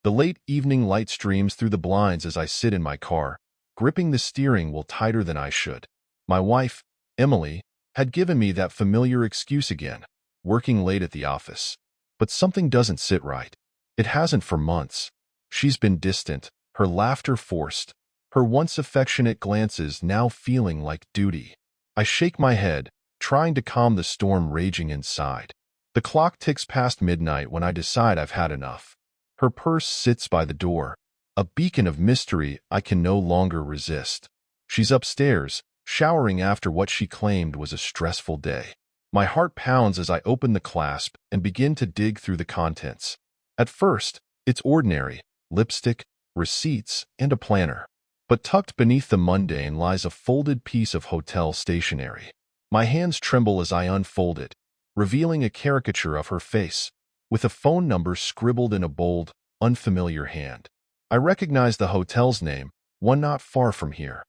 The late evening light streams through the blinds as I sit in my car, gripping the steering wheel tighter than I should. My wife, Emily, had given me that familiar excuse again, working late at the office. But something doesn't sit right. It hasn't for months. She's been distant, her laughter forced, her once affectionate glances now feeling like duty. I shake my head, trying to calm the storm raging inside. The clock ticks past midnight when I decide I've had enough. Her purse sits by the door, a beacon of mystery I can no longer resist. She's upstairs, showering after what she claimed was a stressful day. My heart pounds as I open the clasp and begin to dig through the contents. At first, it's ordinary: lipstick, receipts, and a planner. But tucked beneath the mundane lies a folded piece of hotel stationery. My hands tremble as I unfold it, revealing a caricature of her face, with a phone number scribbled in a bold, unfamiliar hand. I recognize the hotel's name, one not far from here.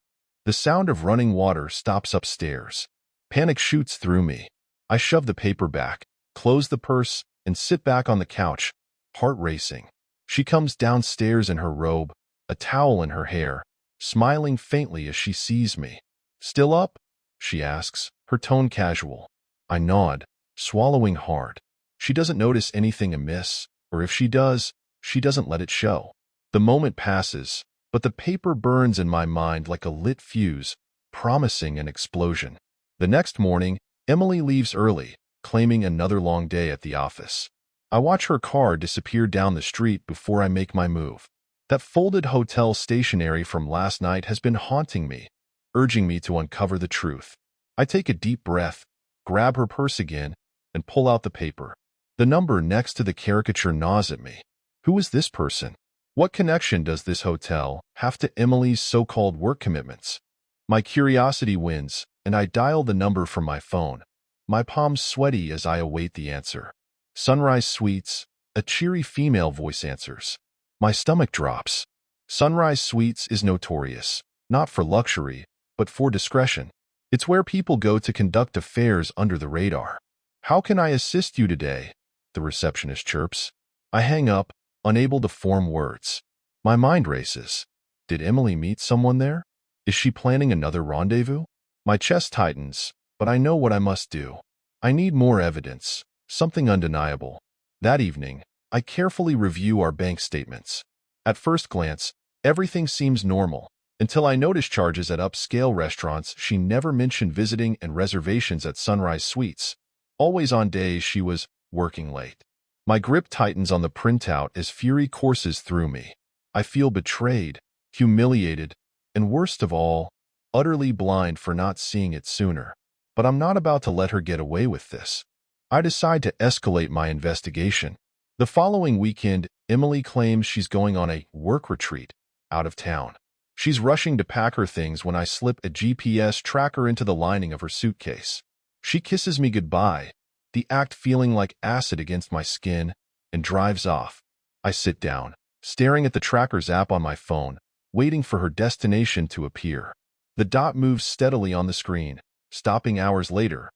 The sound of running water stops upstairs. Panic shoots through me. I shove the paper back, close the purse, and sit back on the couch, heart racing. She comes downstairs in her robe, a towel in her hair, smiling faintly as she sees me. "Still up?" she asks, her tone casual. I nod, swallowing hard. She doesn't notice anything amiss, or if she does, she doesn't let it show. The moment passes, but the paper burns in my mind like a lit fuse, promising an explosion. The next morning, Emily leaves early, claiming another long day at the office. I watch her car disappear down the street before I make my move. That folded hotel stationery from last night has been haunting me, urging me to uncover the truth. I take a deep breath, grab her purse again, and pull out the paper. The number next to the caricature gnaws at me. Who is this person? What connection does this hotel have to Emily's so-called work commitments? My curiosity wins, and I dial the number from my phone, my palms sweaty as I await the answer. Sunrise Suites, a cheery female voice answers. My stomach drops. Sunrise Suites is notorious, not for luxury, but for discretion. It's where people go to conduct affairs under the radar. "How can I assist you today?" the receptionist chirps. I hang up, unable to form words. My mind races. Did Emily meet someone there? Is she planning another rendezvous? My chest tightens, but I know what I must do. I need more evidence, something undeniable. That evening, I carefully review our bank statements. At first glance, everything seems normal, until I notice charges at upscale restaurants she never mentioned, visiting and reservations at Sunrise Suites, always on days she was working late. My grip tightens on the printout as fury courses through me. I feel betrayed, humiliated, and worst of all, utterly blind for not seeing it sooner. But I'm not about to let her get away with this. I decide to escalate my investigation. The following weekend, Emily claims she's going on a work retreat out of town. She's rushing to pack her things when I slip a GPS tracker into the lining of her suitcase. She kisses me goodbye, the act feeling like acid against my skin, and drives off. I sit down, staring at the tracker's app on my phone, waiting for her destination to appear. The dot moves steadily on the screen, stopping hours later,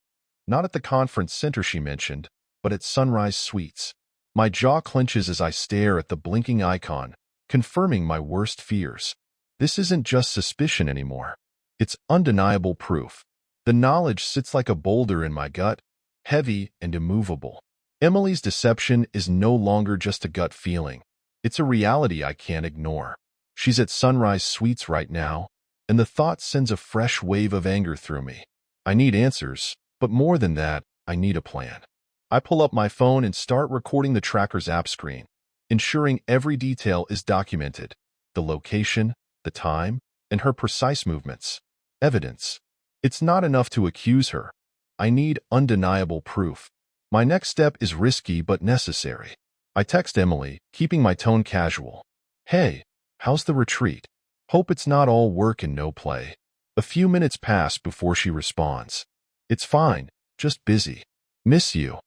not at the conference center she mentioned, but at Sunrise Suites. My jaw clenches as I stare at the blinking icon, confirming my worst fears. This isn't just suspicion anymore. It's undeniable proof. The knowledge sits like a boulder in my gut, heavy and immovable. Emily's deception is no longer just a gut feeling. It's a reality I can't ignore. She's at Sunrise Suites right now, and the thought sends a fresh wave of anger through me. I need answers, but more than that, I need a plan. I pull up my phone and start recording the tracker's app screen, ensuring every detail is documented: the location, the time, and her precise movements. Evidence. It's not enough to accuse her. I need undeniable proof. My next step is risky but necessary. I text Emily, keeping my tone casual. "Hey, how's the retreat? Hope it's not all work and no play." A few minutes pass before she responds. "It's fine, just busy. Miss you."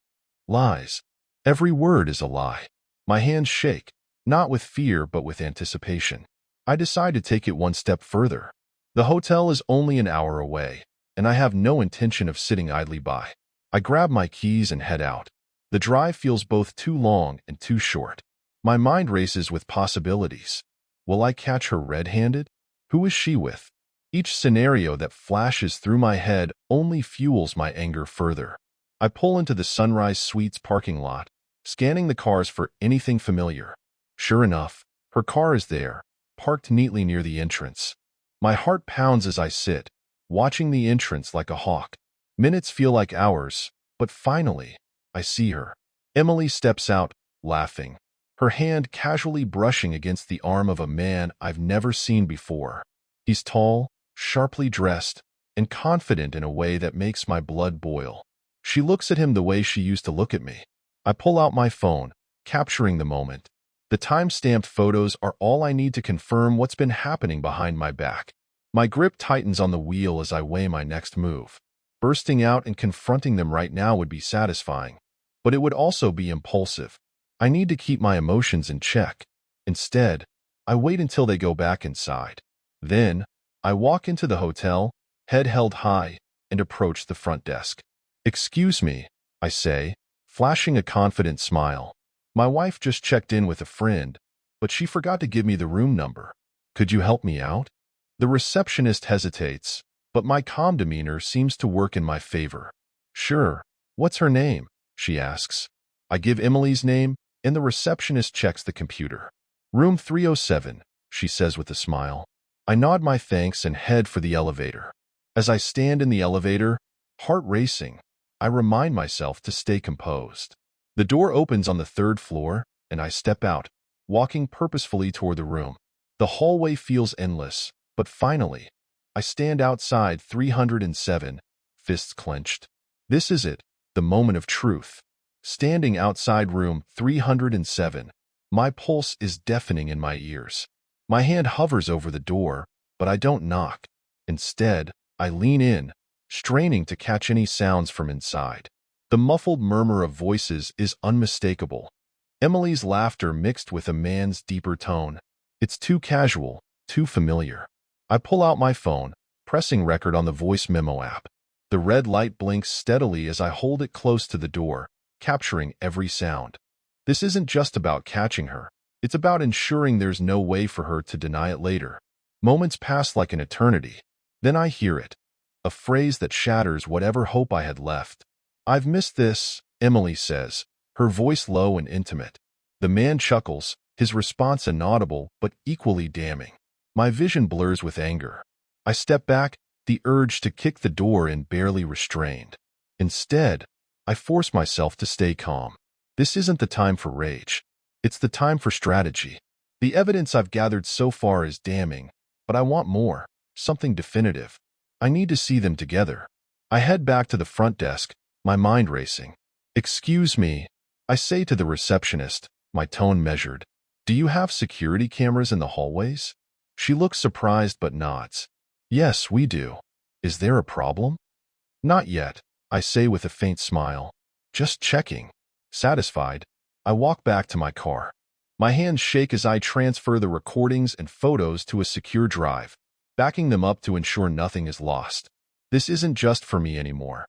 Lies. Every word is a lie. My hands shake, not with fear but with anticipation. I decide to take it one step further. The hotel is only an hour away, and I have no intention of sitting idly by. I grab my keys and head out. The drive feels both too long and too short. My mind races with possibilities. Will I catch her red-handed? Who is she with? Each scenario that flashes through my head only fuels my anger further. I pull into the Sunrise Suites parking lot, scanning the cars for anything familiar. Sure enough, her car is there, parked neatly near the entrance. My heart pounds as I sit, watching the entrance like a hawk. Minutes feel like hours, but finally, I see her. Emily steps out, laughing, her hand casually brushing against the arm of a man I've never seen before. He's tall, sharply dressed, and confident in a way that makes my blood boil. She looks at him the way she used to look at me. I pull out my phone, capturing the moment. The time-stamped photos are all I need to confirm what's been happening behind my back. My grip tightens on the wheel as I weigh my next move. Bursting out and confronting them right now would be satisfying, but it would also be impulsive. I need to keep my emotions in check. Instead, I wait until they go back inside. Then, I walk into the hotel, head held high, and approach the front desk. "Excuse me," I say, flashing a confident smile. "My wife just checked in with a friend, but she forgot to give me the room number. Could you help me out?" The receptionist hesitates, but my calm demeanor seems to work in my favor. "Sure. What's her name?" she asks. I give Emily's name, and the receptionist checks the computer. "Room 307, she says with a smile. I nod my thanks and head for the elevator. As I stand in the elevator, heart racing, I remind myself to stay composed. The door opens on the third floor, and I step out, walking purposefully toward the room. The hallway feels endless, but finally, I stand outside 307, fists clenched. This is it, the moment of truth. Standing outside room 307, my pulse is deafening in my ears. My hand hovers over the door, but I don't knock. Instead, I lean in, straining to catch any sounds from inside. The muffled murmur of voices is unmistakable. Emily's laughter mixed with a man's deeper tone. It's too casual, too familiar. I pull out my phone, pressing record on the voice memo app. The red light blinks steadily as I hold it close to the door, capturing every sound. This isn't just about catching her. It's about ensuring there's no way for her to deny it later. Moments pass like an eternity. Then I hear it, a phrase that shatters whatever hope I had left. "I've missed this," Emily says, her voice low and intimate. The man chuckles, his response inaudible but equally damning. My vision blurs with anger. I step back, the urge to kick the door in barely restrained. Instead, I force myself to stay calm. This isn't the time for rage. It's the time for strategy. The evidence I've gathered so far is damning, but I want more, something definitive. I need to see them together. I head back to the front desk, my mind racing. "Excuse me," I say to the receptionist, my tone measured. "Do you have security cameras in the hallways?" She looks surprised but nods. "Yes, we do. Is there a problem?" "Not yet," I say with a faint smile. "Just checking." Satisfied, I walk back to my car. My hands shake as I transfer the recordings and photos to a secure drive, backing them up to ensure nothing is lost. This isn't just for me anymore.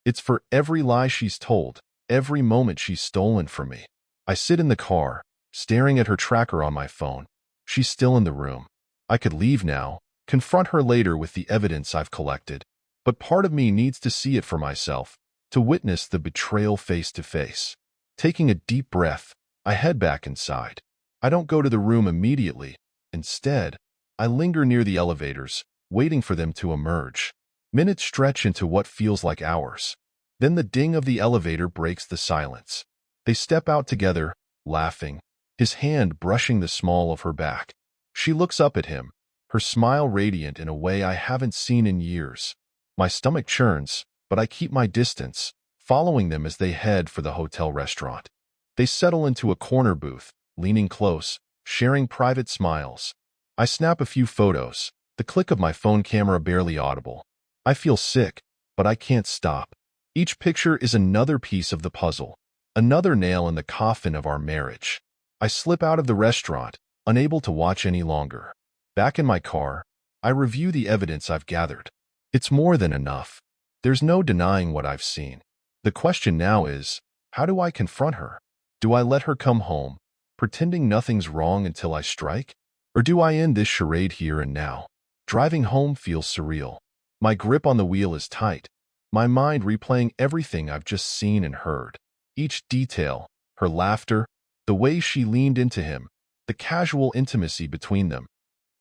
It's for every lie she's told, every moment she's stolen from me. I sit in the car, staring at her tracker on my phone. She's still in the room. I could leave now, confront her later with the evidence I've collected. But part of me needs to see it for myself, to witness the betrayal face to face. Taking a deep breath, I head back inside. I don't go to the room immediately. Instead, I linger near the elevators, waiting for them to emerge. Minutes stretch into what feels like hours. Then the ding of the elevator breaks the silence. They step out together, laughing, his hand brushing the small of her back. She looks up at him, her smile radiant in a way I haven't seen in years. My stomach churns, but I keep my distance, following them as they head for the hotel restaurant. They settle into a corner booth, leaning close, sharing private smiles. I snap a few photos, the click of my phone camera barely audible. I feel sick, but I can't stop. Each picture is another piece of the puzzle, another nail in the coffin of our marriage. I slip out of the restaurant, unable to watch any longer. Back in my car, I review the evidence I've gathered. It's more than enough. There's no denying what I've seen. The question now is, how do I confront her? Do I let her come home, pretending nothing's wrong until I strike? Or do I end this charade here and now? Driving home feels surreal. My grip on the wheel is tight, my mind replaying everything I've just seen and heard. Each detail, her laughter, the way she leaned into him, the casual intimacy between them,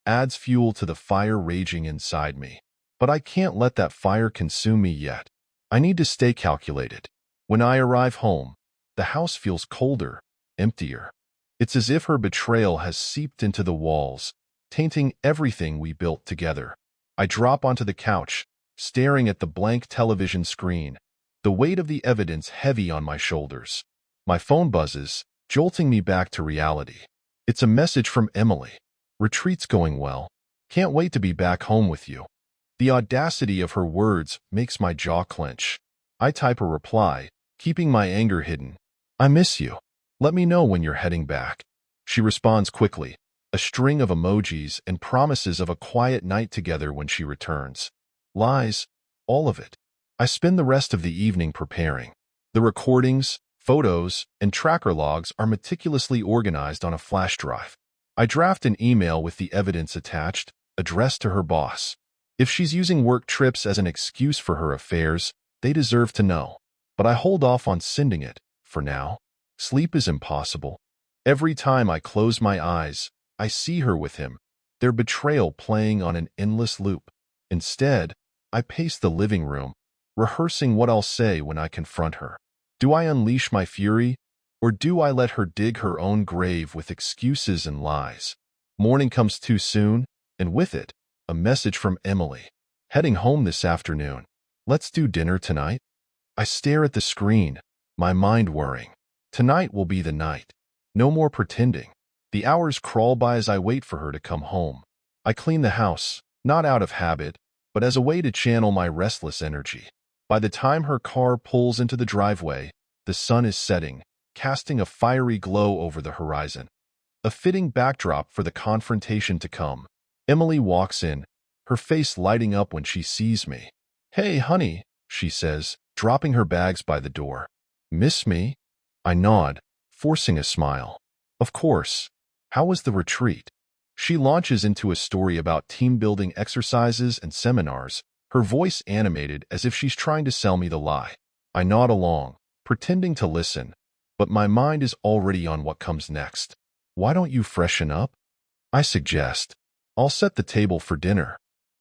adds fuel to the fire raging inside me. But I can't let that fire consume me yet. I need to stay calculated. When I arrive home, the house feels colder, emptier. It's as if her betrayal has seeped into the walls, tainting everything we built together. I drop onto the couch, staring at the blank television screen, the weight of the evidence heavy on my shoulders. My phone buzzes, jolting me back to reality. It's a message from Emily. Retreat's going well. Can't wait to be back home with you. The audacity of her words makes my jaw clench. I type a reply, keeping my anger hidden. I miss you. Let me know when you're heading back. She responds quickly, a string of emojis and promises of a quiet night together when she returns. Lies, all of it. I spend the rest of the evening preparing. The recordings, photos, and tracker logs are meticulously organized on a flash drive. I draft an email with the evidence attached, addressed to her boss. If she's using work trips as an excuse for her affairs, they deserve to know. But I hold off on sending it, for now. Sleep is impossible. Every time I close my eyes, I see her with him, their betrayal playing on an endless loop. Instead, I pace the living room, rehearsing what I'll say when I confront her. Do I unleash my fury, or do I let her dig her own grave with excuses and lies? Morning comes too soon, and with it, a message from Emily. Heading home this afternoon. Let's do dinner tonight? I stare at the screen, my mind whirring. Tonight will be the night. No more pretending. The hours crawl by as I wait for her to come home. I clean the house, not out of habit, but as a way to channel my restless energy. By the time her car pulls into the driveway, the sun is setting, casting a fiery glow over the horizon. A fitting backdrop for the confrontation to come. Emily walks in, her face lighting up when she sees me. Hey, honey, she says, dropping her bags by the door. Miss me? I nod, forcing a smile. Of course. How was the retreat? She launches into a story about team-building exercises and seminars, her voice animated as if she's trying to sell me the lie. I nod along, pretending to listen, but my mind is already on what comes next. Why don't you freshen up? I suggest. I'll set the table for dinner.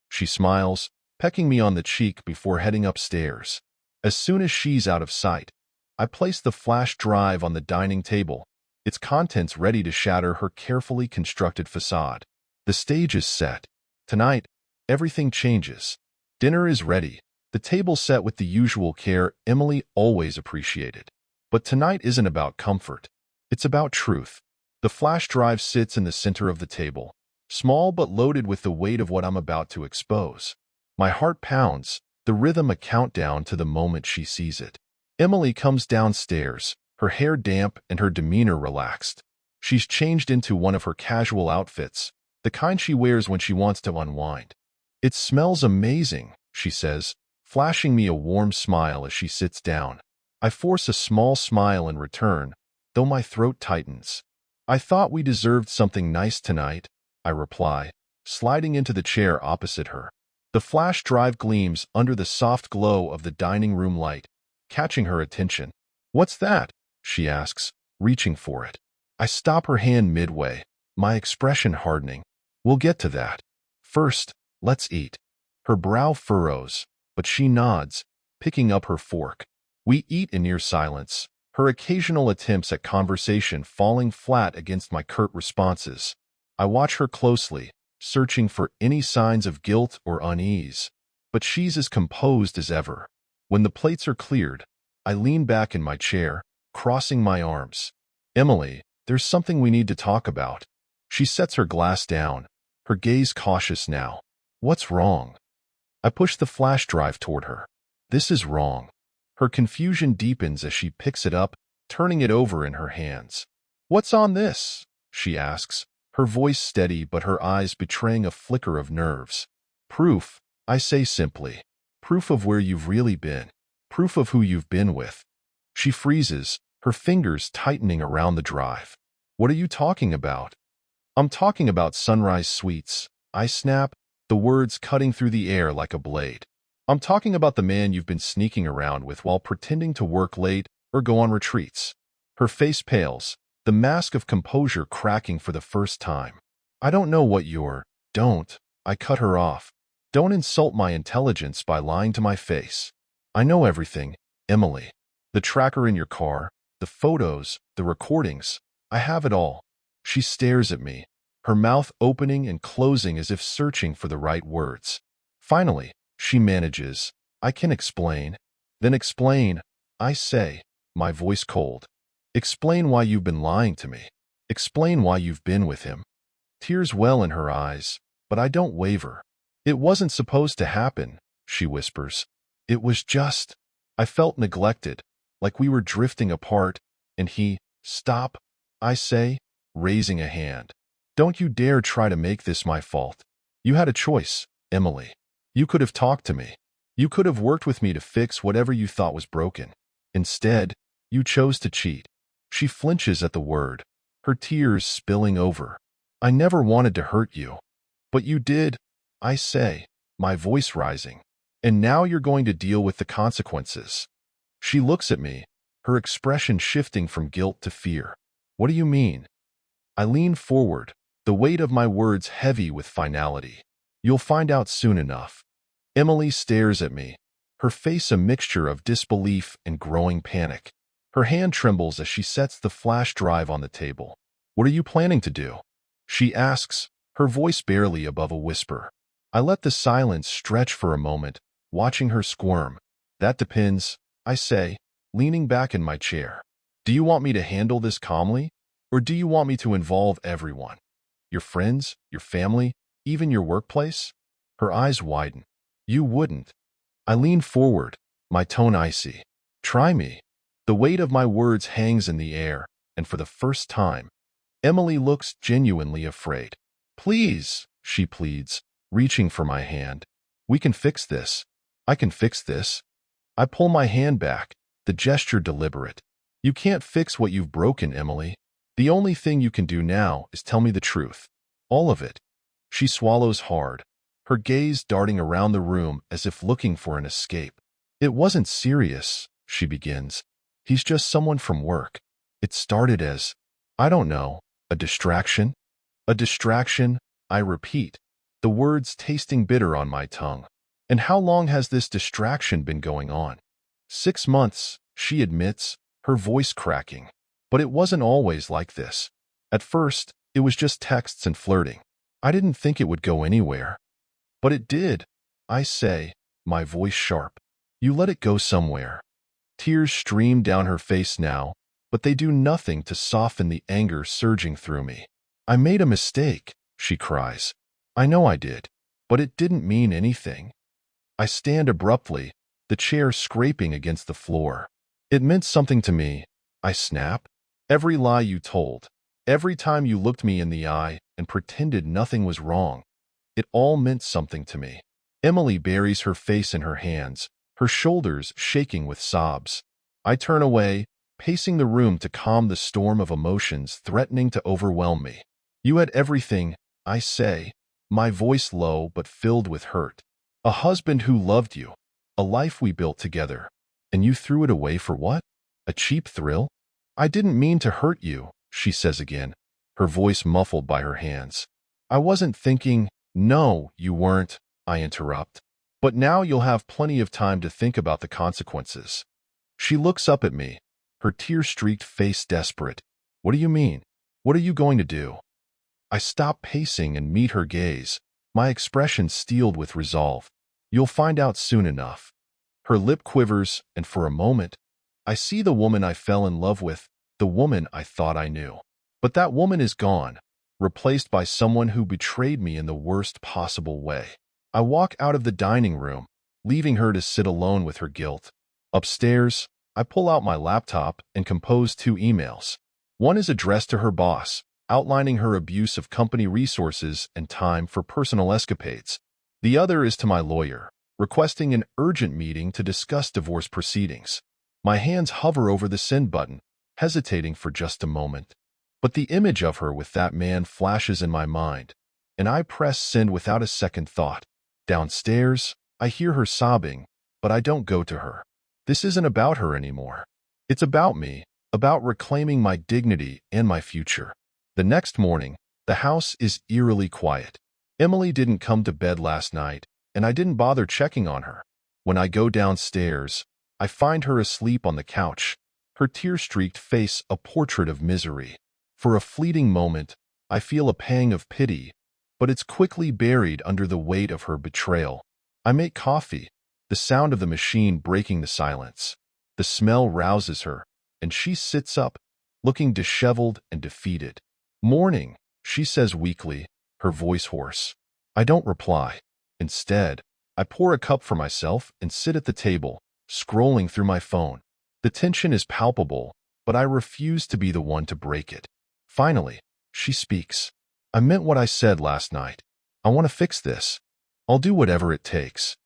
She smiles, pecking me on the cheek before heading upstairs. As soon as she's out of sight, I place the flash drive on the dining table, its contents ready to shatter her carefully constructed facade. The stage is set. Tonight, everything changes. Dinner is ready, the table set with the usual care Emily always appreciated. But tonight isn't about comfort. It's about truth. The flash drive sits in the center of the table, small but loaded with the weight of what I'm about to expose. My heart pounds, the rhythm a countdown to the moment she sees it. Emily comes downstairs, her hair damp and her demeanor relaxed. She's changed into one of her casual outfits, the kind she wears when she wants to unwind. It smells amazing, she says, flashing me a warm smile as she sits down. I force a small smile in return, though my throat tightens. I thought we deserved something nice tonight, I reply, sliding into the chair opposite her. The flash drive gleams under the soft glow of the dining room light, catching her attention. What's that? She asks, reaching for it. I stop her hand midway, my expression hardening. We'll get to that. First, let's eat. Her brow furrows, but she nods, picking up her fork. We eat in near silence, her occasional attempts at conversation falling flat against my curt responses. I watch her closely, searching for any signs of guilt or unease, but she's as composed as ever. When the plates are cleared, I lean back in my chair, crossing my arms. Emily, there's something we need to talk about. She sets her glass down, her gaze cautious now. What's wrong? I push the flash drive toward her. This is wrong. Her confusion deepens as she picks it up, turning it over in her hands. What's on this? She asks, her voice steady but her eyes betraying a flicker of nerves. Proof, I say simply. Proof of where you've really been. Proof of who you've been with. She freezes, her fingers tightening around the drive. What are you talking about? I'm talking about Sunrise Suites. I snap, the words cutting through the air like a blade. I'm talking about the man you've been sneaking around with while pretending to work late or go on retreats. Her face pales, the mask of composure cracking for the first time. I don't know what don't. I cut her off. Don't insult my intelligence by lying to my face. I know everything, Emily. The tracker in your car, the photos, the recordings. I have it all. She stares at me, her mouth opening and closing as if searching for the right words. Finally, she manages, I can explain. Then explain, I say, my voice cold. Explain why you've been lying to me. Explain why you've been with him. Tears well in her eyes, but I don't waver. It wasn't supposed to happen, she whispers. It was just. I felt neglected, like we were drifting apart, and stop, I say, raising a hand. Don't you dare try to make this my fault. You had a choice, Emily. You could have talked to me. You could have worked with me to fix whatever you thought was broken. Instead, you chose to cheat. She flinches at the word, her tears spilling over. I never wanted to hurt you. But you did, I say, my voice rising. And now you're going to deal with the consequences. She looks at me, her expression shifting from guilt to fear. What do you mean? I lean forward, the weight of my words heavy with finality. You'll find out soon enough. Emily stares at me, her face a mixture of disbelief and growing panic. Her hand trembles as she sets the flash drive on the table. What are you planning to do? She asks, her voice barely above a whisper. I let the silence stretch for a moment, watching her squirm. That depends, I say, leaning back in my chair. Do you want me to handle this calmly? Or do you want me to involve everyone? Your friends, your family, even your workplace? Her eyes widen. You wouldn't. I lean forward, my tone icy. Try me. The weight of my words hangs in the air, and for the first time, Emily looks genuinely afraid. Please, she pleads, reaching for my hand. We can fix this. I can fix this. I pull my hand back, the gesture deliberate. You can't fix what you've broken, Emily. The only thing you can do now is tell me the truth. All of it. She swallows hard, her gaze darting around the room as if looking for an escape. It wasn't serious, she begins. He's just someone from work. It started as, I don't know, a distraction? A distraction, I repeat, the words tasting bitter on my tongue. And how long has this distraction been going on? 6 months, she admits, her voice cracking. But it wasn't always like this. At first, it was just texts and flirting. I didn't think it would go anywhere. But it did, I say, my voice sharp. You let it go somewhere. Tears stream down her face now, but they do nothing to soften the anger surging through me. I made a mistake, she cries. I know I did, but it didn't mean anything. I stand abruptly, the chair scraping against the floor. It meant something to me, I snap. Every lie you told, every time you looked me in the eye and pretended nothing was wrong, it all meant something to me. Emily buries her face in her hands, her shoulders shaking with sobs. I turn away, pacing the room to calm the storm of emotions threatening to overwhelm me. You had everything, I say, my voice low but filled with hurt. A husband who loved you, a life we built together. And you threw it away for what? A cheap thrill? I didn't mean to hurt you, she says again, her voice muffled by her hands. I wasn't thinking. No, you weren't, I interrupt. But now you'll have plenty of time to think about the consequences. She looks up at me, her tear-streaked face desperate. What do you mean? What are you going to do? I stop pacing and meet her gaze, my expression steeled with resolve. You'll find out soon enough. Her lip quivers, and for a moment, I see the woman I fell in love with, the woman I thought I knew. But that woman is gone, replaced by someone who betrayed me in the worst possible way. I walk out of the dining room, leaving her to sit alone with her guilt. Upstairs, I pull out my laptop and compose 2 emails. One is addressed to her boss, outlining her abuse of company resources and time for personal escapades. The other is to my lawyer, requesting an urgent meeting to discuss divorce proceedings. My hands hover over the send button, hesitating for just a moment. But the image of her with that man flashes in my mind, and I press send without a second thought. Downstairs, I hear her sobbing, but I don't go to her. This isn't about her anymore. It's about me, about reclaiming my dignity and my future. The next morning, the house is eerily quiet. Emily didn't come to bed last night, and I didn't bother checking on her. When I go downstairs, I find her asleep on the couch, her tear-streaked face a portrait of misery. For a fleeting moment, I feel a pang of pity, but it's quickly buried under the weight of her betrayal. I make coffee, the sound of the machine breaking the silence. The smell rouses her, and she sits up, looking disheveled and defeated. "Morning," she says weakly, her voice hoarse. I don't reply. Instead, I pour a cup for myself and sit at the table, scrolling through my phone. The tension is palpable, but I refuse to be the one to break it. Finally, she speaks. "I meant what I said last night. I want to fix this. I'll do whatever it takes."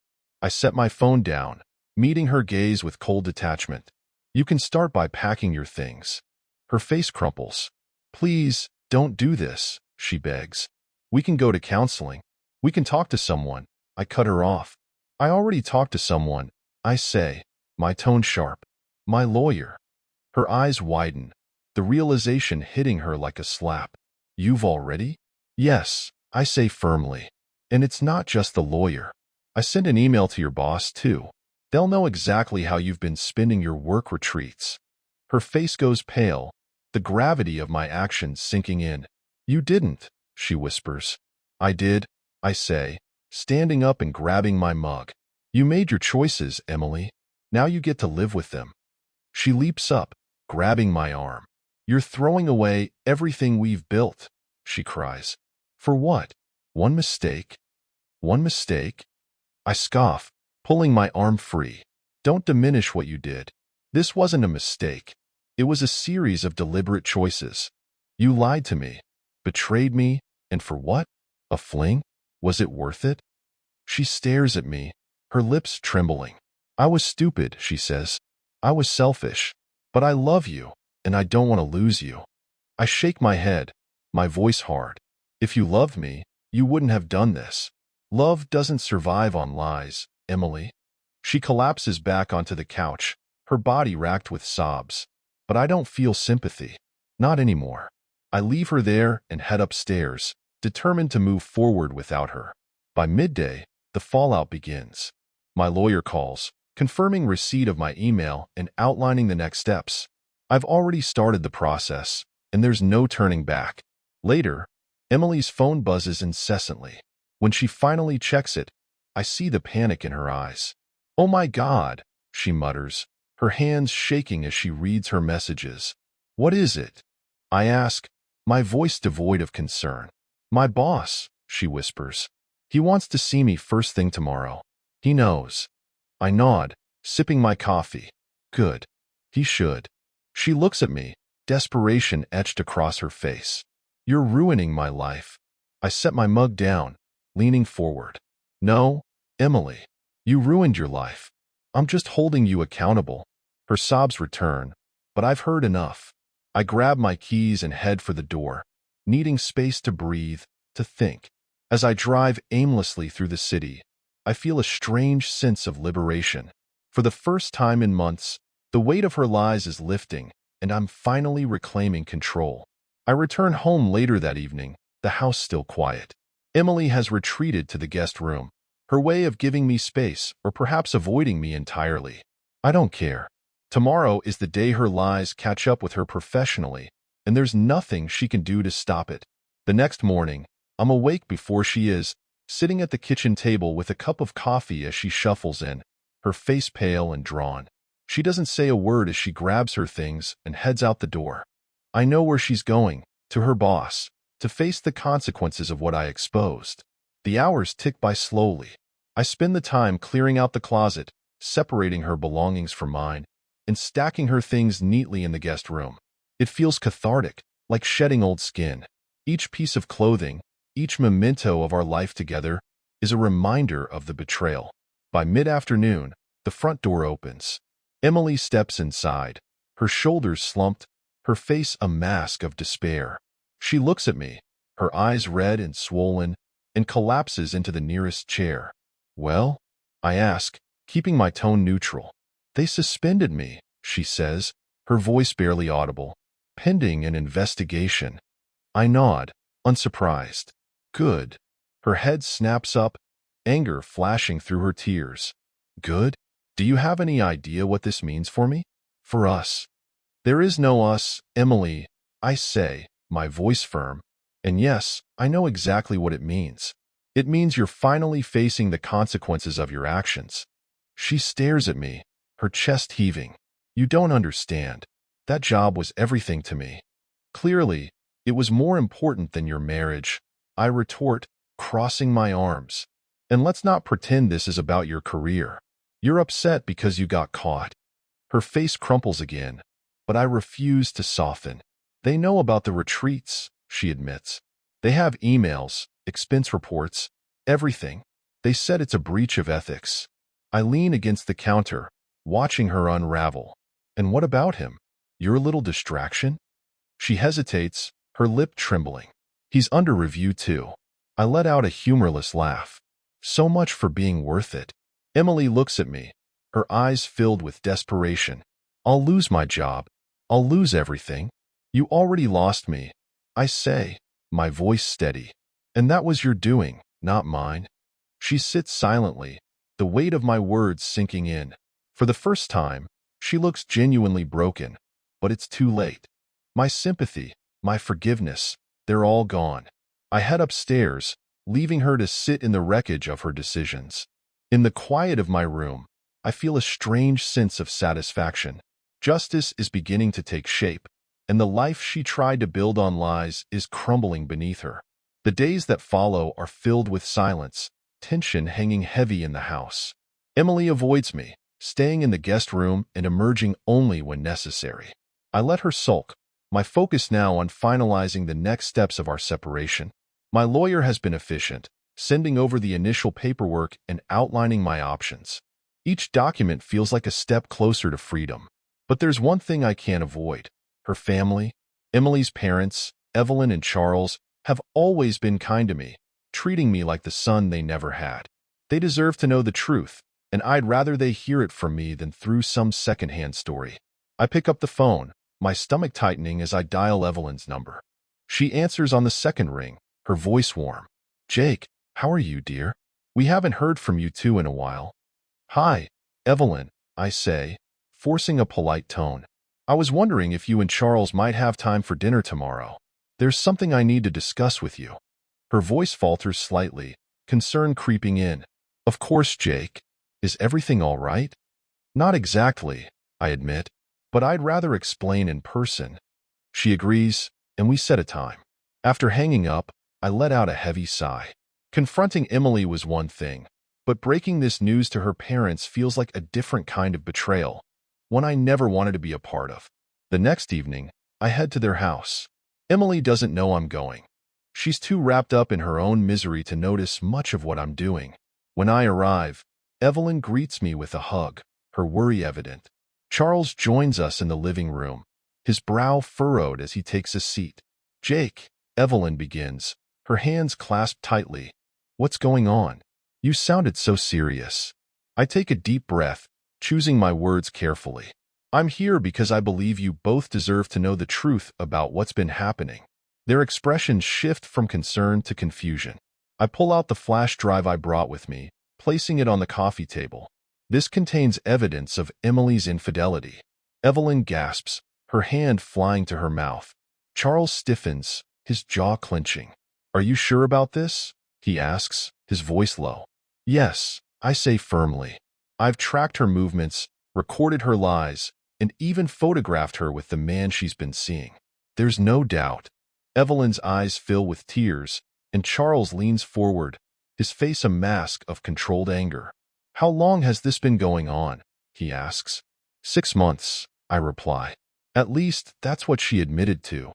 I set my phone down, meeting her gaze with cold detachment. "You can start by packing your things." Her face crumples. "Please, don't do this," she begs. "We can go to counseling. We can talk to someone." I cut her off. "I already talked to someone," I say, my tone sharp. "My lawyer." Her eyes widen, the realization hitting her like a slap. "You've already?" "Yes," I say firmly. "And it's not just the lawyer. I sent an email to your boss, too. They'll know exactly how you've been spending your work retreats." Her face goes pale, the gravity of my actions sinking in. "You didn't," she whispers. "I did," I say, standing up and grabbing my mug. "You made your choices, Emily. Now you get to live with them." She leaps up, grabbing my arm. "You're throwing away everything we've built," she cries. "For what? One mistake? One mistake?" I scoff, pulling my arm free. "Don't diminish what you did. This wasn't a mistake. It was a series of deliberate choices. You lied to me, betrayed me, and for what? A fling? Was it worth it?" She stares at me, her lips trembling. "I was stupid," she says. "I was selfish. But I love you, and I don't want to lose you." I shake my head, my voice hard. "If you loved me, you wouldn't have done this. Love doesn't survive on lies, Emily." She collapses back onto the couch, her body racked with sobs. But I don't feel sympathy. Not anymore. I leave her there and head upstairs, determined to move forward without her. By midday, the fallout begins. My lawyer calls, confirming receipt of my email and outlining the next steps. I've already started the process, and there's no turning back. Later, Emily's phone buzzes incessantly. When she finally checks it, I see the panic in her eyes. "Oh my God," she mutters, her hands shaking as she reads her messages. "What is it?" I ask, my voice devoid of concern. "My boss," she whispers. "He wants to see me first thing tomorrow. He knows." I nod, sipping my coffee. "Good. He should." She looks at me, desperation etched across her face. "You're ruining my life." I set my mug down, leaning forward. "No, Emily, you ruined your life. I'm just holding you accountable." Her sobs return, but I've heard enough. I grab my keys and head for the door, needing space to breathe, to think. As I drive aimlessly through the city, I feel a strange sense of liberation. For the first time in months, the weight of her lies is lifting, and I'm finally reclaiming control. I return home later that evening, the house still quiet. Emily has retreated to the guest room, her way of giving me space or perhaps avoiding me entirely. I don't care. Tomorrow is the day her lies catch up with her professionally, and there's nothing she can do to stop it. The next morning, I'm awake before she is, sitting at the kitchen table with a cup of coffee as she shuffles in, her face pale and drawn. She doesn't say a word as she grabs her things and heads out the door. I know where she's going, to her boss, to face the consequences of what I exposed. The hours tick by slowly. I spend the time clearing out the closet, separating her belongings from mine, and stacking her things neatly in the guest room. It feels cathartic, like shedding old skin. Each piece of clothing, each memento of our life together, is a reminder of the betrayal. By mid-afternoon, the front door opens. Emily steps inside, her shoulders slumped, her face a mask of despair. She looks at me, her eyes red and swollen, and collapses into the nearest chair. "Well?" I ask, keeping my tone neutral. "They suspended me," she says, her voice barely audible, "pending an investigation." I nod, unsurprised. "Good." Her head snaps up, anger flashing through her tears. "Good? Do you have any idea what this means for me? For us?" "There is no us, Emily," I say, my voice firm. "And yes, I know exactly what it means. It means you're finally facing the consequences of your actions." She stares at me, her chest heaving. "You don't understand. That job was everything to me." "Clearly, it was more important than your marriage," I retort, crossing my arms. "And let's not pretend this is about your career. You're upset because you got caught." Her face crumples again, but I refuse to soften. "They know about the retreats," she admits. "They have emails, expense reports, everything. They said it's a breach of ethics." I lean against the counter, watching her unravel. "And what about him? Your little distraction?" She hesitates, her lip trembling. "He's under review too." I let out a humorless laugh. "So much for being worth it." Emily looks at me, her eyes filled with desperation. "I'll lose my job. I'll lose everything." "You already lost me," I say, my voice steady. "And that was your doing, not mine." She sits silently, the weight of my words sinking in. For the first time, she looks genuinely broken, but it's too late. My sympathy, my forgiveness, they're all gone. I head upstairs, leaving her to sit in the wreckage of her decisions. In the quiet of my room, I feel a strange sense of satisfaction. Justice is beginning to take shape, and the life she tried to build on lies is crumbling beneath her. The days that follow are filled with silence, tension hanging heavy in the house. Emily avoids me, staying in the guest room and emerging only when necessary. I let her sulk, my focus now on finalizing the next steps of our separation. My lawyer has been efficient, sending over the initial paperwork and outlining my options. Each document feels like a step closer to freedom. But there's one thing I can't avoid. Her family, Emily's parents, Evelyn and Charles, have always been kind to me, treating me like the son they never had. They deserve to know the truth, and I'd rather they hear it from me than through some secondhand story. I pick up the phone, my stomach tightening as I dial Evelyn's number. She answers on the second ring, her voice warm. "Jake, how are you, dear? We haven't heard from you two in a while." "Hi, Evelyn," I say, forcing a polite tone. "I was wondering if you and Charles might have time for dinner tomorrow. There's something I need to discuss with you." Her voice falters slightly, concern creeping in. "Of course, Jake. Is everything all right?" "Not exactly," I admit, "but I'd rather explain in person." She agrees, and we set a time. After hanging up, I let out a heavy sigh. Confronting Emily was one thing, but breaking this news to her parents feels like a different kind of betrayal, one I never wanted to be a part of. The next evening, I head to their house. Emily doesn't know I'm going. She's too wrapped up in her own misery to notice much of what I'm doing. When I arrive, Evelyn greets me with a hug, her worry evident. Charles joins us in the living room, his brow furrowed as he takes a seat. "Jake," Evelyn begins, her hands clasped tightly. "What's going on? You sounded so serious." I take a deep breath, choosing my words carefully. "I'm here because I believe you both deserve to know the truth about what's been happening." Their expressions shift from concern to confusion. I pull out the flash drive I brought with me, placing it on the coffee table. This contains evidence of Emily's infidelity. Evelyn gasps, her hand flying to her mouth. Charles stiffens, his jaw clenching. "Are you sure about this?" he asks, his voice low. "Yes," I say firmly. "I've tracked her movements, recorded her lies, and even photographed her with the man she's been seeing. There's no doubt." Evelyn's eyes fill with tears, and Charles leans forward, his face a mask of controlled anger. "How long has this been going on?" he asks. 6 months, I reply. At least, that's what she admitted to.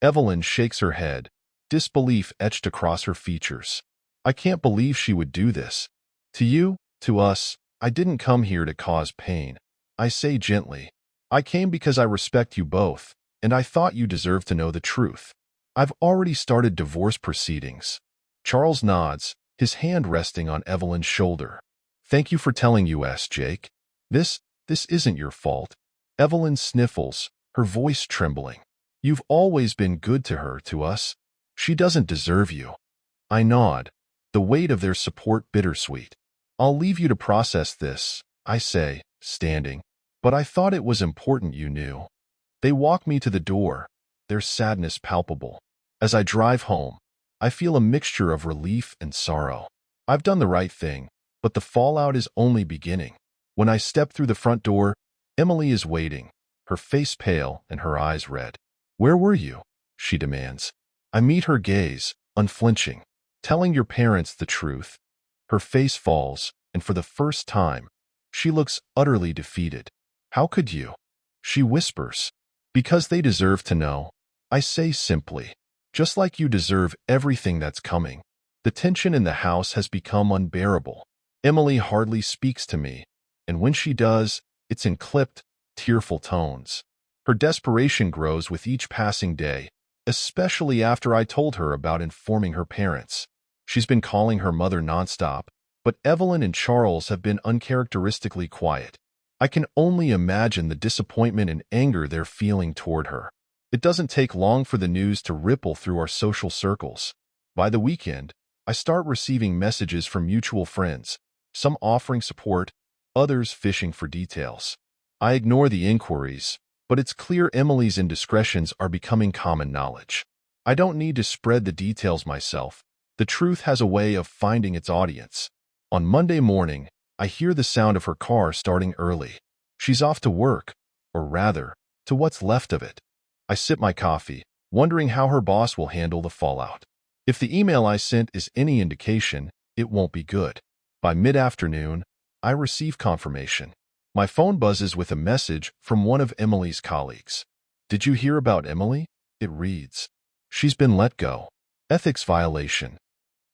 Evelyn shakes her head, disbelief etched across her features. "I can't believe she would do this. To you, to us, I didn't come here to cause pain." I say gently. "I came because I respect you both, and I thought you deserved to know the truth. I've already started divorce proceedings." Charles nods, his hand resting on Evelyn's shoulder. "Thank you for telling us, Jake. This isn't your fault." Evelyn sniffles, her voice trembling. "You've always been good to her, to us. She doesn't deserve you." I nod, the weight of their support bittersweet. "I'll leave you to process this," I say, standing. "But I thought it was important you knew." They walk me to the door, their sadness palpable. As I drive home, I feel a mixture of relief and sorrow. I've done the right thing, but the fallout is only beginning. When I step through the front door, Emily is waiting, her face pale and her eyes red. "Where were you?" she demands. I meet her gaze, unflinching. "Telling your parents the truth." Her face falls, and for the first time, she looks utterly defeated. "How could you?" she whispers. "Because they deserve to know," I say simply. "Just like you deserve everything that's coming." The tension in the house has become unbearable. Emily hardly speaks to me, and when she does, it's in clipped, tearful tones. Her desperation grows with each passing day, especially after I told her about informing her parents. She's been calling her mother nonstop, but Evelyn and Charles have been uncharacteristically quiet. I can only imagine the disappointment and anger they're feeling toward her. It doesn't take long for the news to ripple through our social circles. By the weekend, I start receiving messages from mutual friends, some offering support, others fishing for details. I ignore the inquiries, but it's clear Emily's indiscretions are becoming common knowledge. I don't need to spread the details myself. The truth has a way of finding its audience. On Monday morning, I hear the sound of her car starting early. She's off to work, or rather, to what's left of it. I sip my coffee, wondering how her boss will handle the fallout. If the email I sent is any indication, it won't be good. By mid-afternoon, I receive confirmation. My phone buzzes with a message from one of Emily's colleagues. "Did you hear about Emily?" it reads. "She's been let go. Ethics violation."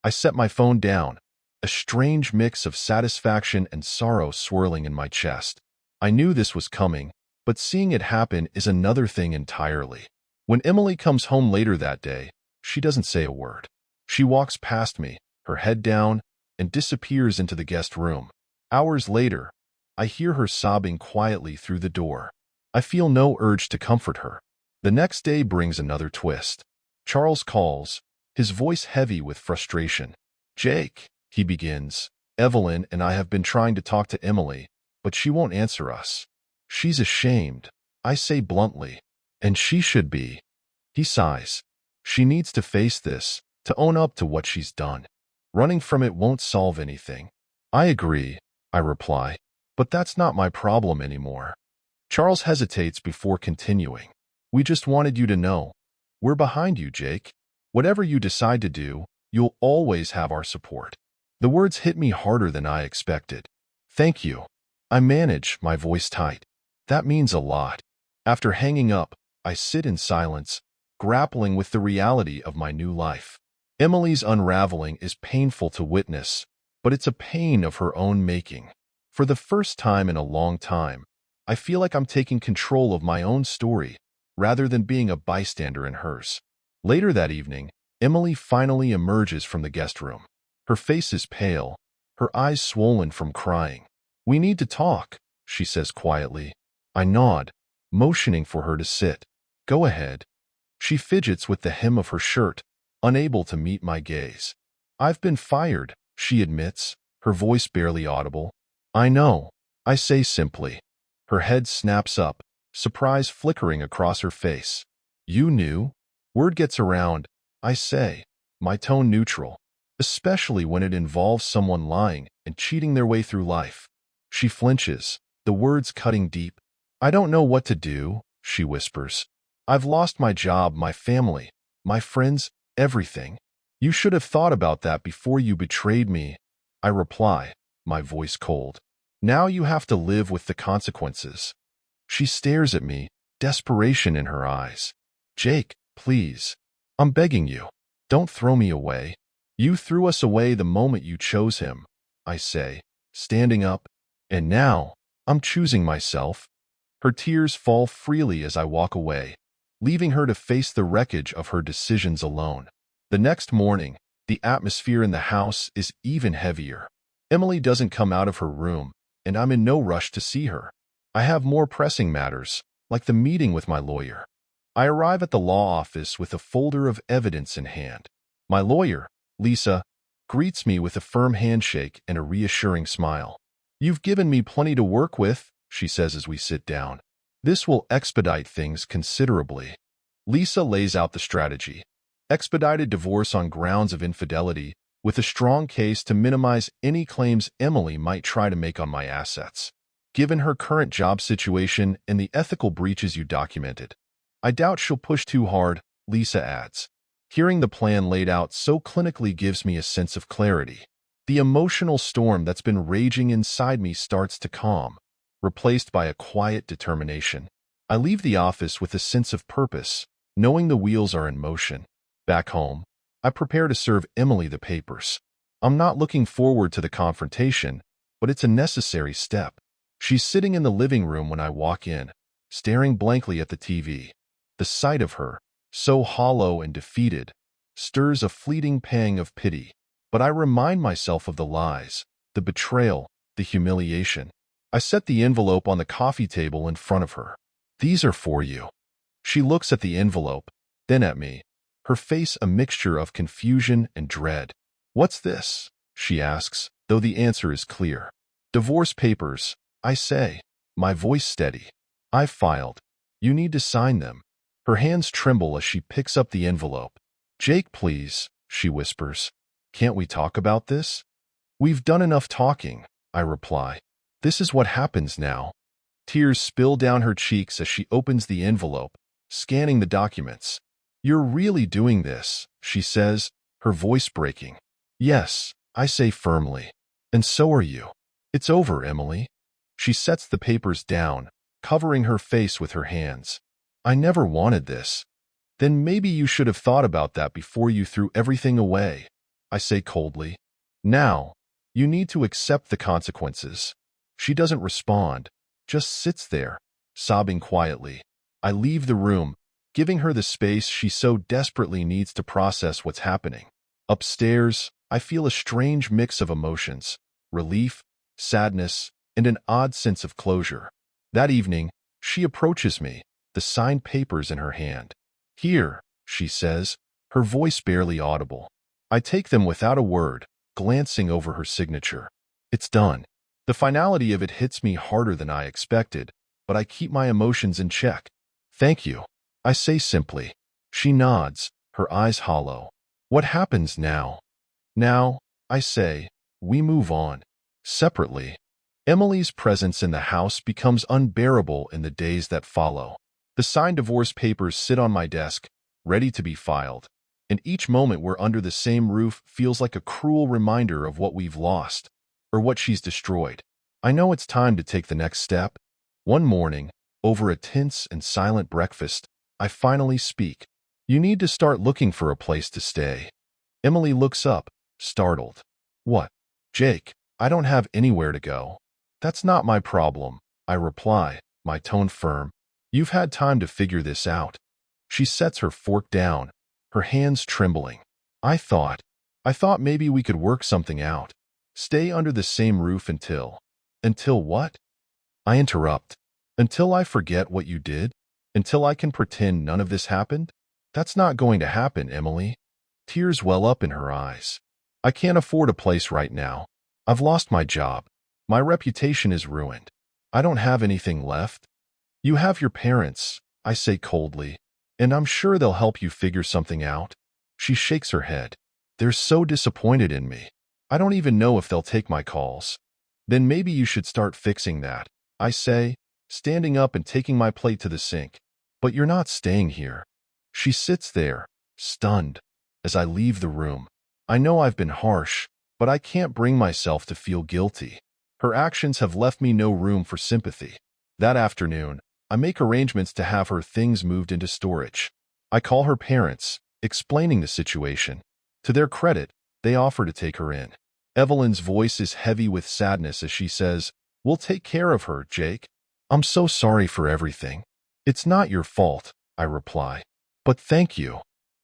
I set my phone down, a strange mix of satisfaction and sorrow swirling in my chest. I knew this was coming, but seeing it happen is another thing entirely. When Emily comes home later that day, she doesn't say a word. She walks past me, her head down, and disappears into the guest room. Hours later, I hear her sobbing quietly through the door. I feel no urge to comfort her. The next day brings another twist. Charles calls, his voice heavy with frustration. "Jake," he begins, "Evelyn and I have been trying to talk to Emily, but she won't answer us. She's ashamed," I say bluntly. "And she should be." He sighs. "She needs to face this, to own up to what she's done. Running from it won't solve anything." "I agree," I reply, "but that's not my problem anymore." Charles hesitates before continuing. "We just wanted you to know. We're behind you, Jake. Whatever you decide to do, you'll always have our support." The words hit me harder than I expected. "Thank you." I manage, my voice tight. "That means a lot." After hanging up, I sit in silence, grappling with the reality of my new life. Emily's unraveling is painful to witness, but it's a pain of her own making. For the first time in a long time, I feel like I'm taking control of my own story, rather than being a bystander in hers. Later that evening, Emily finally emerges from the guest room. Her face is pale, her eyes swollen from crying. "We need to talk," she says quietly. I nod, motioning for her to sit. "Go ahead." She fidgets with the hem of her shirt, unable to meet my gaze. "I've been fired," she admits, her voice barely audible. "I know," I say simply. Her head snaps up, surprise flickering across her face. "You knew?" Word gets around, I say, my tone neutral, especially when it involves someone lying and cheating their way through life. She flinches, the words cutting deep. "I don't know what to do," she whispers. "I've lost my job, my family, my friends, everything. You should have thought about that before you betrayed me," I reply, my voice cold. "Now you have to live with the consequences." She stares at me, desperation in her eyes. "Jake, please. I'm begging you. Don't throw me away." "You threw us away the moment you chose him," I say, standing up. "And now, I'm choosing myself." Her tears fall freely as I walk away, leaving her to face the wreckage of her decisions alone. The next morning, the atmosphere in the house is even heavier. Emily doesn't come out of her room, and I'm in no rush to see her. I have more pressing matters, like the meeting with my lawyer. I arrive at the law office with a folder of evidence in hand. My lawyer, Lisa, greets me with a firm handshake and a reassuring smile. "You've given me plenty to work with," she says as we sit down. "This will expedite things considerably." Lisa lays out the strategy: expedited divorce on grounds of infidelity, with a strong case to minimize any claims Emily might try to make on my assets. Given her current job situation and the ethical breaches you documented, I doubt she'll push too hard, Lisa adds. Hearing the plan laid out so clinically gives me a sense of clarity. The emotional storm that's been raging inside me starts to calm, replaced by a quiet determination. I leave the office with a sense of purpose, knowing the wheels are in motion. Back home, I prepare to serve Emily the papers. I'm not looking forward to the confrontation, but it's a necessary step. She's sitting in the living room when I walk in, staring blankly at the TV. The sight of her, so hollow and defeated, stirs a fleeting pang of pity. But I remind myself of the lies, the betrayal, the humiliation. I set the envelope on the coffee table in front of her. "These are for you." She looks at the envelope, then at me, her face a mixture of confusion and dread. "What's this?" she asks, though the answer is clear. "Divorce papers," I say, my voice steady. "I've filed. You need to sign them." Her hands tremble as she picks up the envelope. "Jake, please," she whispers. "Can't we talk about this?" "We've done enough talking," I reply. "This is what happens now." Tears spill down her cheeks as she opens the envelope, scanning the documents. "You're really doing this," she says, her voice breaking. "Yes," I say firmly. "And so are you. It's over, Emily." She sets the papers down, covering her face with her hands. "I never wanted this." "Then maybe you should have thought about that before you threw everything away," I say coldly. "Now, you need to accept the consequences." She doesn't respond, just sits there, sobbing quietly. I leave the room, giving her the space she so desperately needs to process what's happening. Upstairs, I feel a strange mix of emotions: relief, sadness, and an odd sense of closure. That evening, she approaches me, the signed papers in her hand. "Here," she says, her voice barely audible. I take them without a word, glancing over her signature. It's done. The finality of it hits me harder than I expected, but I keep my emotions in check. "Thank you," I say simply. She nods, her eyes hollow. "What happens now?" "Now," I say, "we move on. Separately." Emily's presence in the house becomes unbearable in the days that follow. The signed divorce papers sit on my desk, ready to be filed, and each moment we're under the same roof feels like a cruel reminder of what we've lost, or what she's destroyed. I know it's time to take the next step. One morning, over a tense and silent breakfast, I finally speak. "You need to start looking for a place to stay." Emily looks up, startled. "What?" "Jake, I don't have anywhere to go." "That's not my problem," I reply, my tone firm. "You've had time to figure this out." She sets her fork down, her hands trembling. I thought maybe we could work something out. Stay under the same roof until..." "Until what?" I interrupt. "Until I forget what you did? Until I can pretend none of this happened?" "That's not going to happen, Emily." Tears well up in her eyes. "I can't afford a place right now. I've lost my job. My reputation is ruined. I don't have anything left." "You have your parents," I say coldly, "and I'm sure they'll help you figure something out." She shakes her head. "They're so disappointed in me. I don't even know if they'll take my calls." "Then maybe you should start fixing that," I say, standing up and taking my plate to the sink. "But you're not staying here." She sits there, stunned, as I leave the room. I know I've been harsh, but I can't bring myself to feel guilty. Her actions have left me no room for sympathy. That afternoon, I make arrangements to have her things moved into storage. I call her parents, explaining the situation. To their credit, they offer to take her in. Evelyn's voice is heavy with sadness as she says, "We'll take care of her, Jake. I'm so sorry for everything. It's not your fault," I reply. But thank you.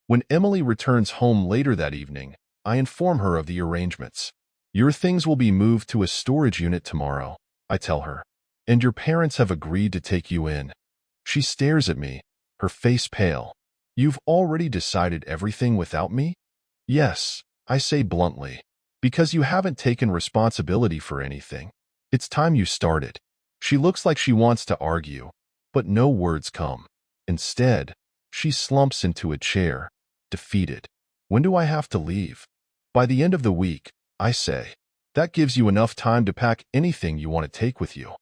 When Emily returns home later that evening, I inform her of the arrangements. Your things will be moved to a storage unit tomorrow, I tell her. And your parents have agreed to take you in. She stares at me, her face pale. You've already decided everything without me? Yes, I say bluntly. Because you haven't taken responsibility for anything. It's time you started. She looks like she wants to argue, but no words come. Instead, she slumps into a chair, defeated. When do I have to leave? By the end of the week, I say. That gives you enough time to pack anything you want to take with you.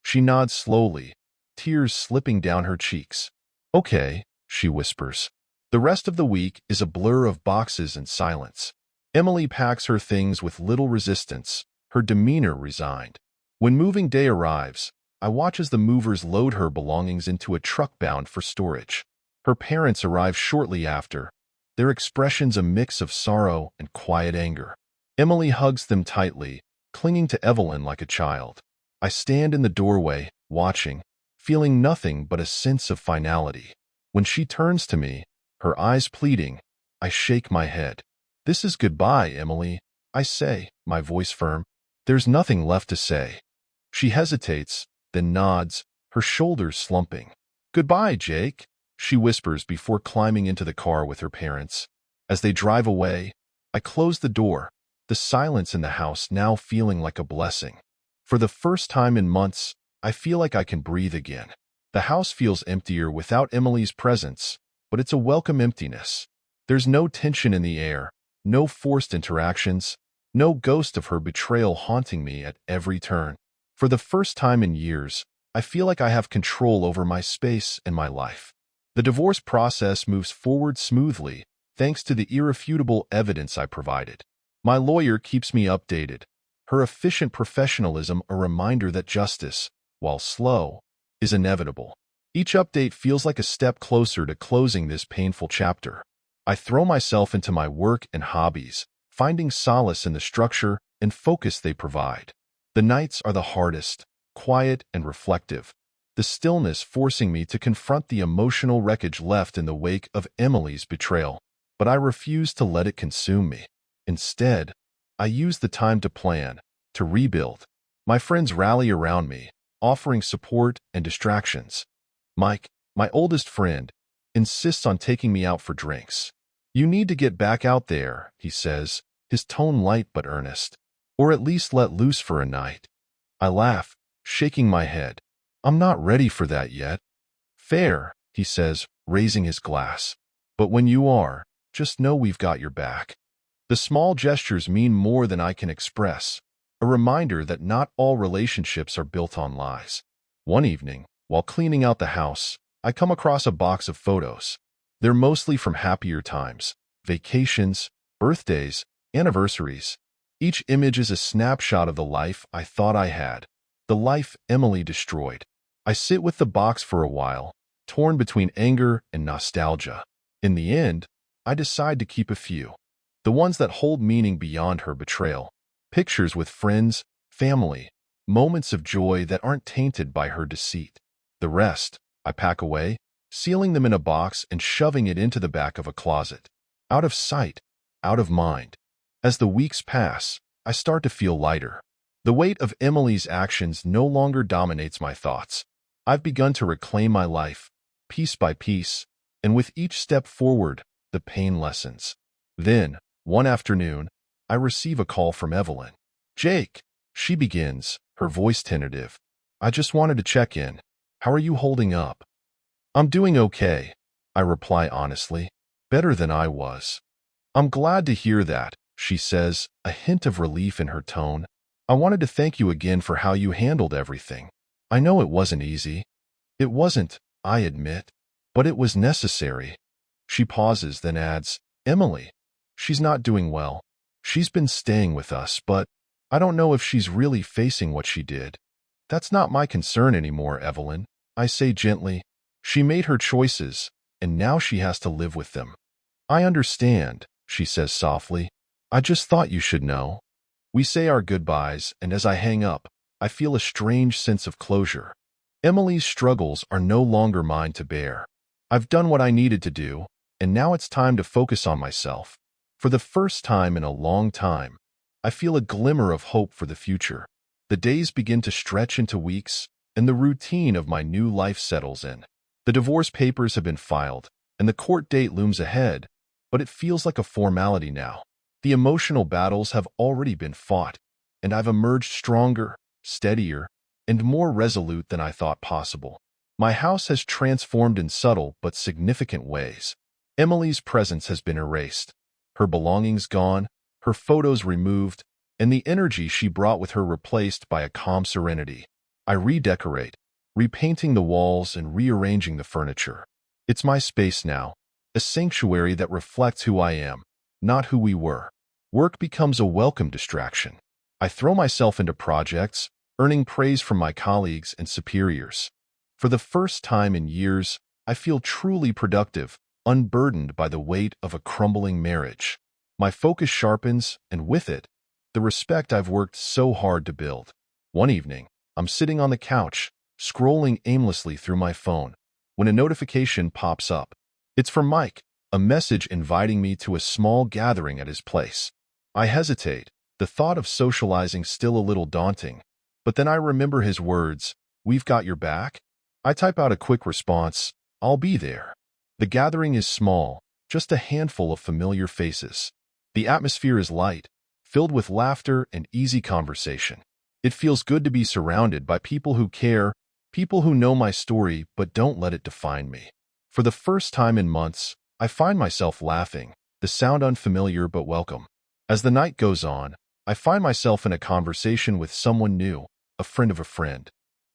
She nods slowly, tears slipping down her cheeks. Okay, she whispers. The rest of the week is a blur of boxes and silence. Emily packs her things with little resistance, her demeanor resigned. When moving day arrives, I watch as the movers load her belongings into a truck bound for storage. Her parents arrive shortly after, their expressions a mix of sorrow and quiet anger. Emily hugs them tightly, clinging to Evelyn like a child. I stand in the doorway, watching, feeling nothing but a sense of finality. When she turns to me, her eyes pleading, I shake my head. This is goodbye, Emily, I say, my voice firm. There's nothing left to say. She hesitates, then nods, her shoulders slumping. Goodbye, Jake, she whispers before climbing into the car with her parents. As they drive away, I close the door, the silence in the house now feeling like a blessing. For the first time in months, I feel like I can breathe again. The house feels emptier without Emily's presence, but it's a welcome emptiness. There's no tension in the air, no forced interactions, no ghost of her betrayal haunting me at every turn. For the first time in years, I feel like I have control over my space and my life. The divorce process moves forward smoothly, thanks to the irrefutable evidence I provided. My lawyer keeps me updated, her efficient professionalism a reminder that justice, while slow, is inevitable. Each update feels like a step closer to closing this painful chapter. I throw myself into my work and hobbies, finding solace in the structure and focus they provide. The nights are the hardest, quiet and reflective, the stillness forcing me to confront the emotional wreckage left in the wake of Emily's betrayal. But I refuse to let it consume me. Instead, I use the time to plan, to rebuild. My friends rally around me, offering support and distractions. Mike, my oldest friend, insists on taking me out for drinks. You need to get back out there, he says, his tone light but earnest. Or at least let loose for a night. I laugh, shaking my head. I'm not ready for that yet. Fair, he says, raising his glass. But when you are, just know we've got your back. The small gestures mean more than I can express, a reminder that not all relationships are built on lies. One evening, while cleaning out the house, I come across a box of photos. They're mostly from happier times, vacations, birthdays, anniversaries. Each image is a snapshot of the life I thought I had, the life Emily destroyed. I sit with the box for a while, torn between anger and nostalgia. In the end, I decide to keep a few, the ones that hold meaning beyond her betrayal. Pictures with friends, family, moments of joy that aren't tainted by her deceit. The rest, I pack away, sealing them in a box and shoving it into the back of a closet. Out of sight, out of mind. As the weeks pass, I start to feel lighter. The weight of Emily's actions no longer dominates my thoughts. I've begun to reclaim my life, piece by piece, and with each step forward, the pain lessens. Then, one afternoon, I receive a call from Evelyn. Jake, she begins, her voice tentative. I just wanted to check in. How are you holding up? I'm doing okay, I reply honestly. Better than I was. I'm glad to hear that, she says, a hint of relief in her tone. I wanted to thank you again for how you handled everything. I know it wasn't easy. It wasn't, I admit, but it was necessary. She pauses, then adds, Emily, she's not doing well. She's been staying with us, but I don't know if she's really facing what she did. That's not my concern anymore, Evelyn, I say gently. She made her choices, and now she has to live with them. I understand, she says softly. I just thought you should know. We say our goodbyes, and as I hang up, I feel a strange sense of closure. Emily's struggles are no longer mine to bear. I've done what I needed to do, and now it's time to focus on myself. For the first time in a long time, I feel a glimmer of hope for the future. The days begin to stretch into weeks, and the routine of my new life settles in. The divorce papers have been filed, and the court date looms ahead, but it feels like a formality now. The emotional battles have already been fought, and I've emerged stronger, steadier, and more resolute than I thought possible. My house has transformed in subtle but significant ways. Emily's presence has been erased, her belongings gone, her photos removed, and the energy she brought with her replaced by a calm serenity. I redecorate, repainting the walls and rearranging the furniture. It's my space now, a sanctuary that reflects who I am, not who we were. Work becomes a welcome distraction. I throw myself into projects, earning praise from my colleagues and superiors. For the first time in years, I feel truly productive, unburdened by the weight of a crumbling marriage. My focus sharpens, and with it, the respect I've worked so hard to build. One evening, I'm sitting on the couch, scrolling aimlessly through my phone, when a notification pops up. It's from Mike, a message inviting me to a small gathering at his place. I hesitate, the thought of socializing still a little daunting, but then I remember his words, "We've got your back." I type out a quick response, "I'll be there." The gathering is small, just a handful of familiar faces. The atmosphere is light, filled with laughter and easy conversation. It feels good to be surrounded by people who care, people who know my story but don't let it define me. For the first time in months, I find myself laughing, the sound unfamiliar but welcome. As the night goes on, I find myself in a conversation with someone new, a friend of a friend.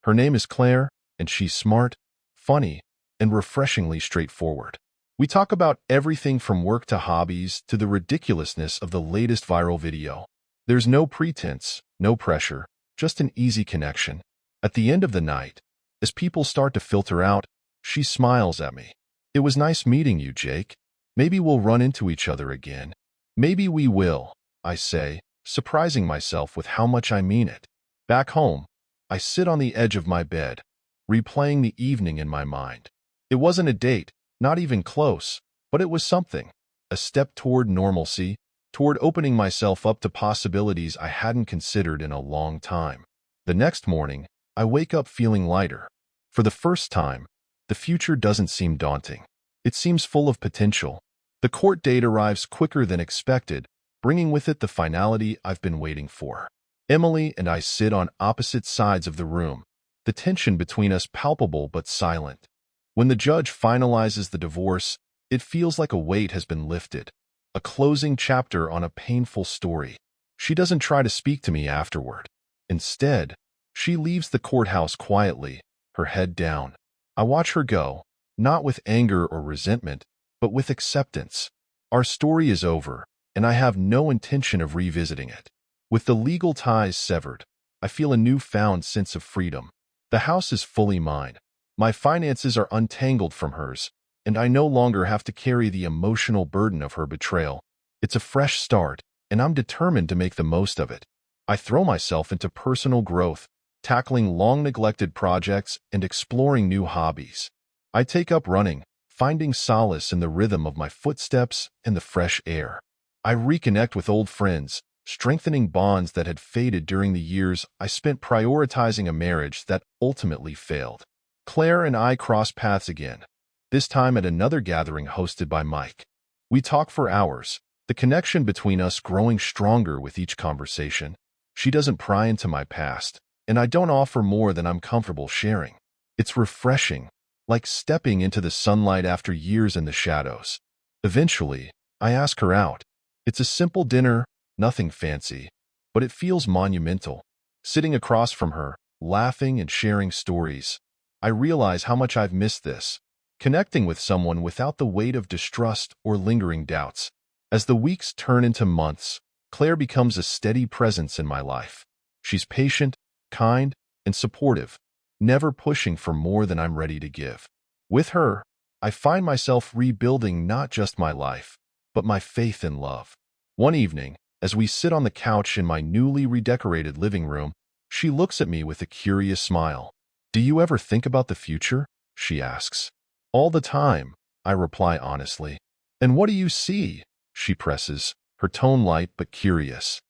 Her name is Claire, and she's smart, funny, and refreshingly straightforward. We talk about everything from work to hobbies to the ridiculousness of the latest viral video. There's no pretense, no pressure, just an easy connection. At the end of the night, as people start to filter out, she smiles at me. "It was nice meeting you, Jake. Maybe we'll run into each other again." "Maybe we will," I say, surprising myself with how much I mean it. Back home, I sit on the edge of my bed, replaying the evening in my mind. It wasn't a date, not even close, but it was something, a step toward normalcy, toward opening myself up to possibilities I hadn't considered in a long time. The next morning, I wake up feeling lighter. For the first time, the future doesn't seem daunting. It seems full of potential. The court date arrives quicker than expected, bringing with it the finality I've been waiting for. Emily and I sit on opposite sides of the room, the tension between us palpable but silent. When the judge finalizes the divorce, it feels like a weight has been lifted, a closing chapter on a painful story. She doesn't try to speak to me afterward. Instead, she leaves the courthouse quietly, her head down. I watch her go, not with anger or resentment, but with acceptance. Our story is over, and I have no intention of revisiting it. With the legal ties severed, I feel a newfound sense of freedom. The house is fully mine. My finances are untangled from hers, and I no longer have to carry the emotional burden of her betrayal. It's a fresh start, and I'm determined to make the most of it. I throw myself into personal growth, tackling long-neglected projects and exploring new hobbies. I take up running, finding solace in the rhythm of my footsteps and the fresh air. I reconnect with old friends, strengthening bonds that had faded during the years I spent prioritizing a marriage that ultimately failed. Claire and I cross paths again, this time at another gathering hosted by Mike. We talk for hours, the connection between us growing stronger with each conversation. She doesn't pry into my past, and I don't offer more than I'm comfortable sharing. It's refreshing, like stepping into the sunlight after years in the shadows. Eventually, I ask her out. It's a simple dinner, nothing fancy, but it feels monumental. Sitting across from her, laughing and sharing stories, I realize how much I've missed this, connecting with someone without the weight of distrust or lingering doubts. As the weeks turn into months, Claire becomes a steady presence in my life. She's patient, kind, and supportive, never pushing for more than I'm ready to give. With her, I find myself rebuilding not just my life, but my faith in love. One evening, as we sit on the couch in my newly redecorated living room, she looks at me with a curious smile. "Do you ever think about the future?" she asks. All the time, I reply honestly. And what do you see? She presses, her tone light but curious.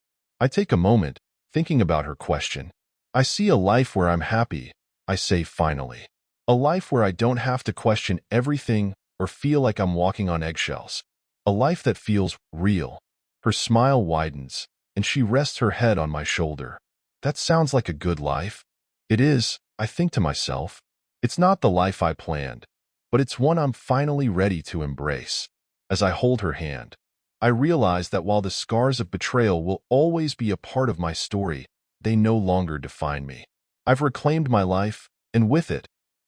I take a moment, thinking about her question. I see a life where I'm happy, I say finally. A life where I don't have to question everything or feel like I'm walking on eggshells. A life that feels real. Her smile widens, and she rests her head on my shoulder. That sounds like a good life. It is, I think to myself. It's not the life I planned, but it's one I'm finally ready to embrace. As I hold her hand, I realize that while the scars of betrayal will always be a part of my story, they no longer define me. I've reclaimed my life, and with it,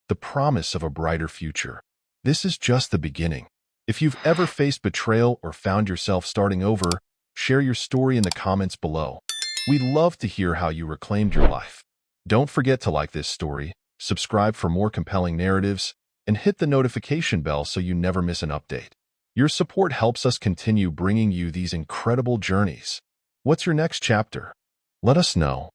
the promise of a brighter future. This is just the beginning. If you've ever faced betrayal or found yourself starting over, share your story in the comments below. We'd love to hear how you reclaimed your life. Don't forget to like this story, subscribe for more compelling narratives, and hit the notification bell so you never miss an update. Your support helps us continue bringing you these incredible journeys. What's your next chapter? Let us know.